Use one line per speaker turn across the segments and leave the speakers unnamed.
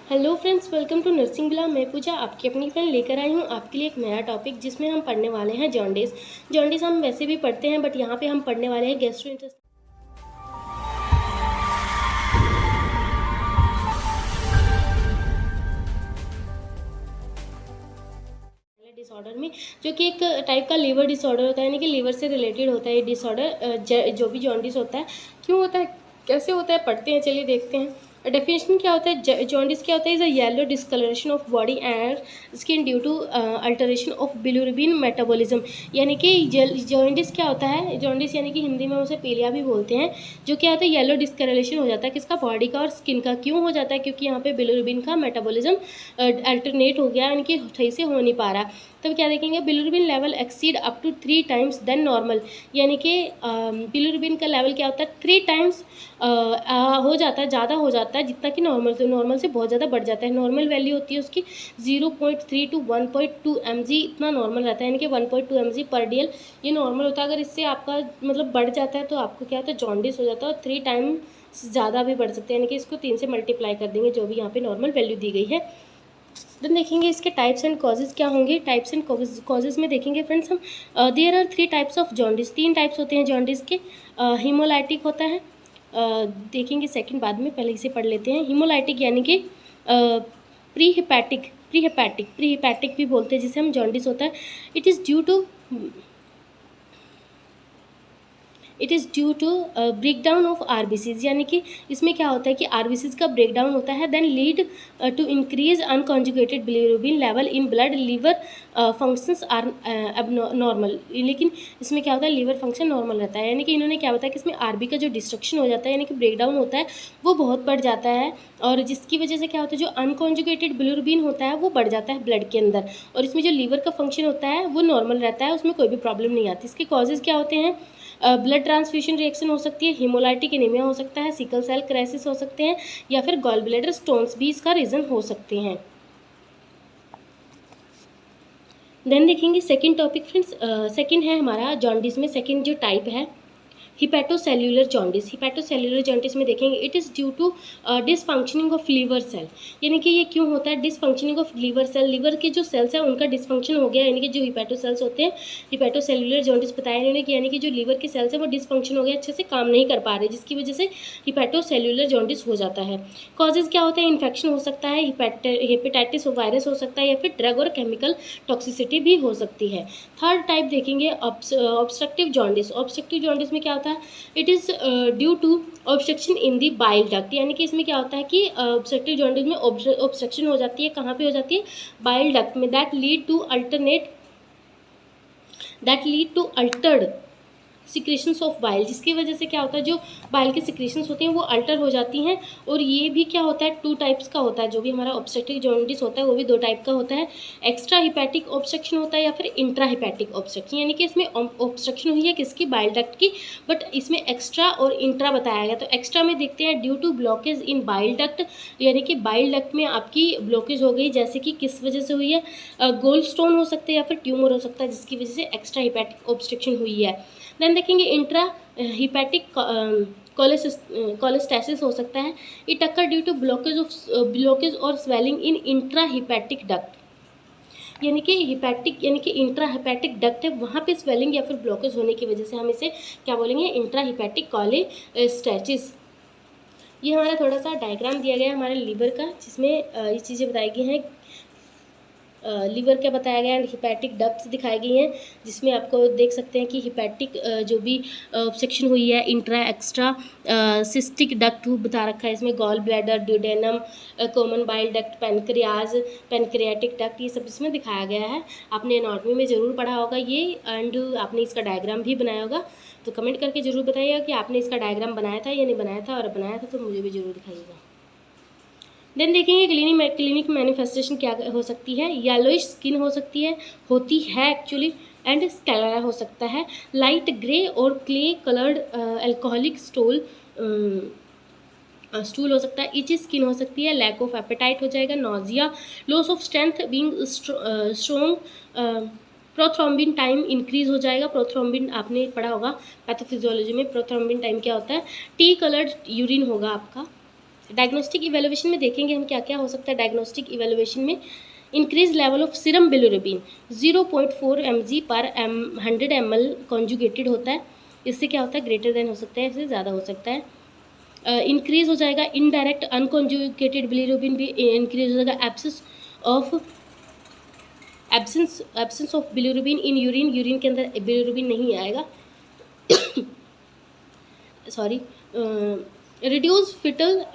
Hello friends, welcome to nursing villa. मैं पूजा आपकी अपनी फ्रेंड लेकर आई हूँ आपके लिए एक नया टॉपिक, जिसमें हम पढ़ने वाले हैं जॉन्डिस। जॉन्डिस हम वैसे भी पढ़ते हैं, बट यहाँ पे हम पढ़ने वाले हैं गैस्ट्रोइंटेस्टाइनल डिसऑर्डर में, जो कि एक टाइप का लीवर डिसऑर्डर होता है, यानी कि लीवर से रिलेटेड होता है ये डिसऑर्डर। जो भी जॉन्डिस होता है, क्यों होता है, कैसे होता है, पढ़ते हैं, चलिए देखते हैं। डेफिनेशन क्या होता है, जॉन्डिस क्या होता है, is a yellow discoloration of body and skin due to alteration of bilirubin metabolism. यानी कि जॉन्डिस क्या होता है, जॉन्डिस यानी कि हिंदी में उसे पीलिया भी बोलते हैं। जो क्या होता है, येलो डिस्कलरेशन हो जाता है किसका, बॉडी का और स्किन का। क्यों हो जाता है, क्योंकि यहाँ पे बिलिरुबिन का मेटाबॉलिज्म अल्टरनेट हो गया, यानी कि सही से हो नहीं पा रहा। तब क्या देखेंगे, bilirubin level exceed up to 3 times then normal. यानी कि बिलिरुबिन का लेवल क्या होता है, 3 टाइम्स हो जाता है, ज़्यादा हो जाता है जितना कि नॉर्मल से, नॉर्मल से बहुत ज़्यादा बढ़ जाता है। नॉर्मल वैल्यू होती है उसकी 0.3 टू 1.2 mg, इतना नॉर्मल रहता है, यानी कि 1.2 mg पर डीएल ये नॉर्मल होता है। अगर इससे आपका मतलब बढ़ जाता है तो आपको क्या होता है, जॉन्डिस हो जाता है। और 3 टाइम ज़्यादा भी बढ़ सकते हैं, यानी कि इसको 3 से मल्टीप्लाई कर देंगे, जो भी यहाँ पे नॉर्मल वैल्यू दी गई है। देन देखेंगे इसके टाइप्स एंड कॉजेज़ क्या होंगे। टाइप्स एंड कॉजेज़ में देखेंगे फ्रेंड्स हम, there are 3 types of jaundice. 3 types होते हैं जॉन्डिस के। हीमोलाइटिक होता है, देखेंगे सेकंड बाद में, पहले इसे पढ़ लेते हैं। हीमोलाइटिक यानी कि प्री हिपैटिक भी बोलते हैं जिसे हम, जॉन्डिस होता है। It is due to breakdown of RBCs. यानी कि इसमें क्या होता है कि आरबीसीज का ब्रेकडाउन होता है, then lead to increase unconjugated bilirubin level in blood. Liver functions are normal, लेकिन इसमें क्या होता है, लीवर फंक्शन नॉर्मल रहता है। यानी कि इन्होंने क्या बताया कि इसमें आरबी का जो डिस्ट्रक्शन हो जाता है, यानी कि ब्रेकडाउन होता है, वो बहुत बढ़ जाता है। और जिसकी वजह से क्या होता है, जो अनकॉन्जुगेटेड बिलिरुबिन होता है वो बढ़ जाता है ब्लड के अंदर। और इसमें जो लीवर का फंक्शन होता है वो नॉर्मल रहता है, उसमें कोई भी प्रॉब्लम नहीं आती। इसके कॉजेज़ क्या होते हैं, ब्लड ट्रांसफ्यूजन रिएक्शन हो सकती है, हीमोलाइटिक एनीमिया हो सकता है, सिकल सेल क्राइसिस हो सकते हैं, या फिर गॉल ब्लैडर स्टोन्स भी इसका रीज़न हो सकते हैं। देन देखेंगे सेकंड टॉपिक फ्रेंड्स, सेकंड है हमारा जॉन्डिस में सेकंड जो टाइप है, हिपैटोसेल्युलर जॉन्डिस। हिपैटोसेल्युलर जॉन्डिस में देखेंगे, it is due to dysfunctioning of liver cell. यानी कि ये क्यों होता है, dysfunctioning of liver cell, liver के जो सेल्स हैं उनका डिसफंक्शन हो गया, यानी कि जो हिपैटो सेल्स होते हैं। हिपैटोसेल्युलर जॉन्डिस बताया इन्होंने कि यानी कि जो लीवर के सेल्स हैं वो डिसफंक्शन हो गया, अच्छे से काम नहीं कर पा रहे, जिसकी वजह से हिपैटोसेल्युलर जॉन्डिस हो जाता है। कॉजेज़ क्या होते हैं, इन्फेक्शन हो सकता है, हेपेटाइटिस वायरस हो सकता है, या फिर ड्रग और केमिकल टॉक्सिसिटी भी हो सकती है। थर्ड टाइप देखेंगे, ऑब्स्ट्रक्टिव जॉन्डिस। ऑब्स्ट्रक्टिव जॉन्डिस में क्या होता है, it is due to obstruction in the bile duct. यानी कि इसमें क्या होता है कि ऑब्स्ट्रक्टिव जॉन्डिस में ऑब्स्ट्रक्शन हो जाती है, कहाँ पे हो जाती है, बाइल डक्ट में। That lead to altered secretions of bile, जिसकी वजह से क्या होता है, जो बाइल के सिक्रेशंस होते हैं वो अल्टर हो जाती हैं। और ये भी क्या होता है, 2 टाइप्स का होता है। जो भी हमारा ऑब्स्ट्रक्टिव जॉन्डिस होता है वो भी 2 टाइप का होता है। एक्स्ट्रा हिपैटिक ऑब्स्ट्रक्शन होता है, या फिर इंट्रा हिपैटिक ऑब्स्ट्रक्शन। यानी कि इसमें ऑब्स्ट्रक्शन हुई है किसकी, बाइल डक्ट की, बट इसमें एक्स्ट्रा और इंट्रा बताया गया। तो एक्स्ट्रा में देखते हैं, due to blockage in bile duct, यानी कि बाइल डक्ट में आपकी ब्लॉकेज हो गई, जैसे कि किस वजह से हुई है, गोल्ड स्टोन हो सकते हैं, या फिर ट्यूमर हो सकता है, जिसकी वजह से एक्स्ट्रा हिपैटिक ऑब्स्ट्रक्शन हुई है। देन देखेंगे इंट्रा हिपैटिक कोलेस्टेसिस हो सकता है। It occur due to blockage और swelling in intra hepatic duct. यानी कि इंट्रा हिपैटिक डक्ट है, वहाँ पे स्वेलिंग या फिर ब्लॉकेज होने की वजह से हम इसे क्या बोलेंगे, इंट्रा हिपैटिक कोलेस्टेसिस। ये हमारा थोड़ा सा डायग्राम दिया गया है हमारे लीवर का, जिसमें ये चीज़ें बताई गई हैं। लीवर क्या बताया गया है, हिपैटिक डक्ट्स दिखाई गई हैं, जिसमें आपको देख सकते हैं कि हिपैटिक जो भी सेक्शन हुई है, इंट्रा एक्स्ट्रा सिस्टिक डक्ट बता रखा है इसमें, gall bladder, duodenum, common bile duct, pancreas, pancreatic duct, ये सब इसमें दिखाया गया है। आपने एनाटॉमी में ज़रूर पढ़ा होगा ये, एंड आपने इसका डायग्राम भी बनाया होगा। तो कमेंट करके ज़रूर बताइएगा कि आपने इसका डायग्राम बनाया था या नहीं बनाया था, और बनाया था तो मुझे भी ज़रूर दिखाइएगा। देन देखेंगे क्लिनिक मैनिफेस्टेशन क्या हो सकती है। येलोइश स्किन हो सकती है, होती है एक्चुअली, एंड स्कैलरा हो सकता है। लाइट ग्रे और क्ले कलर्ड अल्कोहलिक स्टूल हो सकता है। इची स्किन हो सकती है, लैक ऑफ एपेटाइट हो जाएगा, nausea, loss of strength being strong, prothrombin time increase हो जाएगा। प्रोथ्रोम्बिन आपने पढ़ा होगा पैथोफिजियोलॉजी में, प्रोथ्रोम्बिन टाइम क्या होता है, टी कलर्ड यूरिन होगा आपका। डायग्नोस्टिक इवेलुएशन में देखेंगे हम क्या क्या हो सकता है। डायग्नोस्टिक इवेलुएशन में increase level of serum bilirubin 0.4 mg पर 100 ml कॉन्जुगेटेड होता है। इससे क्या होता है, ग्रेटर देन हो सकता है, इससे ज़्यादा हो सकता है। इंक्रीज हो जाएगा इनडायरेक्ट अनकॉन्जुगेटेड बिलिरुबिन भी इंक्रीज हो जाएगा। Absence of bilirubin in urine के अंदर बिलिरुबिन नहीं आएगा। सॉरी, रिड्यूस फिटल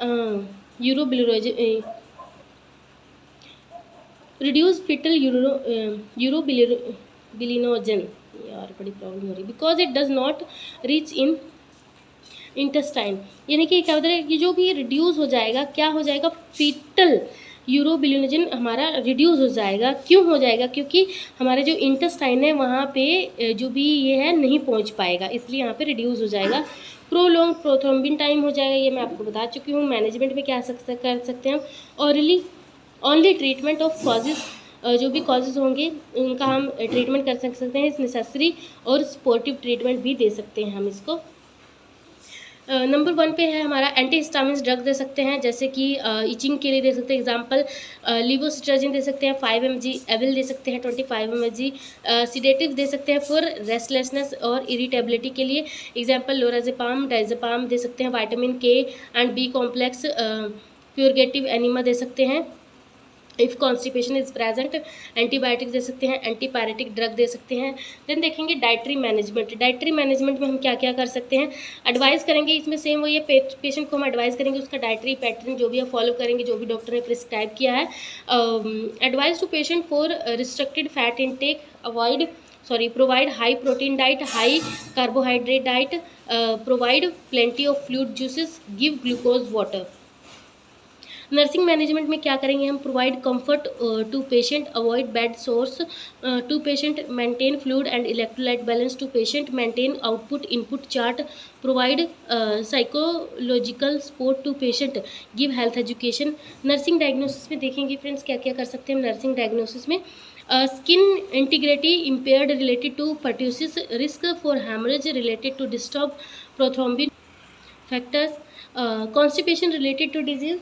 यूरोबिलिनोजन, यार बड़ी प्रॉब्लम हो रही, because it does not reach in intestine. यानी कि क्या होता है कि जो भी रिड्यूस हो जाएगा, क्या हो जाएगा, फीटल यूरोबिलिनोजन हमारा रिड्यूस हो जाएगा। क्यों हो जाएगा, क्योंकि हमारे जो इंटेस्टाइन है वहाँ पे जो भी ये है नहीं पहुँच पाएगा, इसलिए यहाँ पे रिड्यूस हो जाएगा। प्रोलॉन्ग प्रोथ्रोम्बिन टाइम हो जाएगा, ये मैं आपको बता चुकी हूँ। मैनेजमेंट में क्या कर सकते हैं हम, hourly only treatment of causes, जो भी कॉजेज होंगे उनका हम ट्रीटमेंट कर सकते हैं, इस नेसेसरी और स्पोर्टिव ट्रीटमेंट भी दे सकते हैं हम इसको। नंबर 1 पे है हमारा एंटीहिस्टामिन्स ड्रग दे सकते हैं, जैसे कि इचिंग के लिए दे सकते हैं। एग्जांपल लिवोसिट्राजिन दे सकते हैं 5 mg, एविल दे सकते हैं 25 mg। सिडेटिव दे सकते हैं फॉर रेस्टलेसनेस और इरिटेबिलिटी के लिए। एग्जांपल लोराजेपाम, डाइजेपाम दे सकते हैं। Vitamin K and B complex purgative enema दे सकते हैं। If constipation is present antibiotic दे सकते हैं, एंटीपायरेटिक ड्रग दे सकते हैं। देन देखेंगे डाइटरी मैनेजमेंट। डाइटरी मैनेजमेंट में हम क्या क्या कर सकते हैं, एडवाइस करेंगे। इसमें सेम वही है, पेशेंट को हम एडवाइस करेंगे, उसका डाइटरी पैटर्न जो भी है फॉलो करेंगे, जो भी डॉक्टर ने प्रिस्क्राइब किया है। Advice to patient for restricted fat intake, provide high protein diet, high carbohydrate diet, provide plenty of fluid juices, give glucose water. Nursing management में क्या करेंगे हम, provide comfort to patient, avoid bed sores to patient, maintain fluid and electrolyte balance to patient, maintain output input chart, provide psychological support to patient, give health education. Nursing diagnosis में देखेंगे friends क्या क्या कर सकते हैं हम nursing diagnosis में। Skin integrity impaired related to pertussis, risk for haemorrhage related to disturb prothrombin factors, constipation related to disease,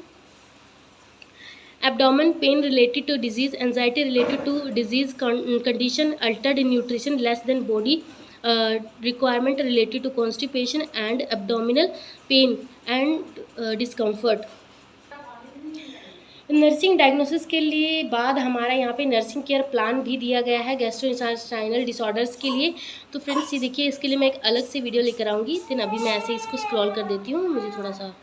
abdomen pain related to disease, anxiety related to disease condition, altered nutrition less than body requirement related to constipation and abdominal pain and discomfort। Nursing diagnosis के लिए बाद हमारा यहाँ पे nursing care plan भी दिया गया है गैस्ट्रोइंटेस्टाइनल डिसऑर्डर्स के लिए। तो फ्रेंड्स ये देखिए, इसके लिए मैं एक अलग से वीडियो लेकर आऊँगी। देन अभी मैं ऐसे इसको स्क्रॉल कर देती हूँ, मुझे थोड़ा सा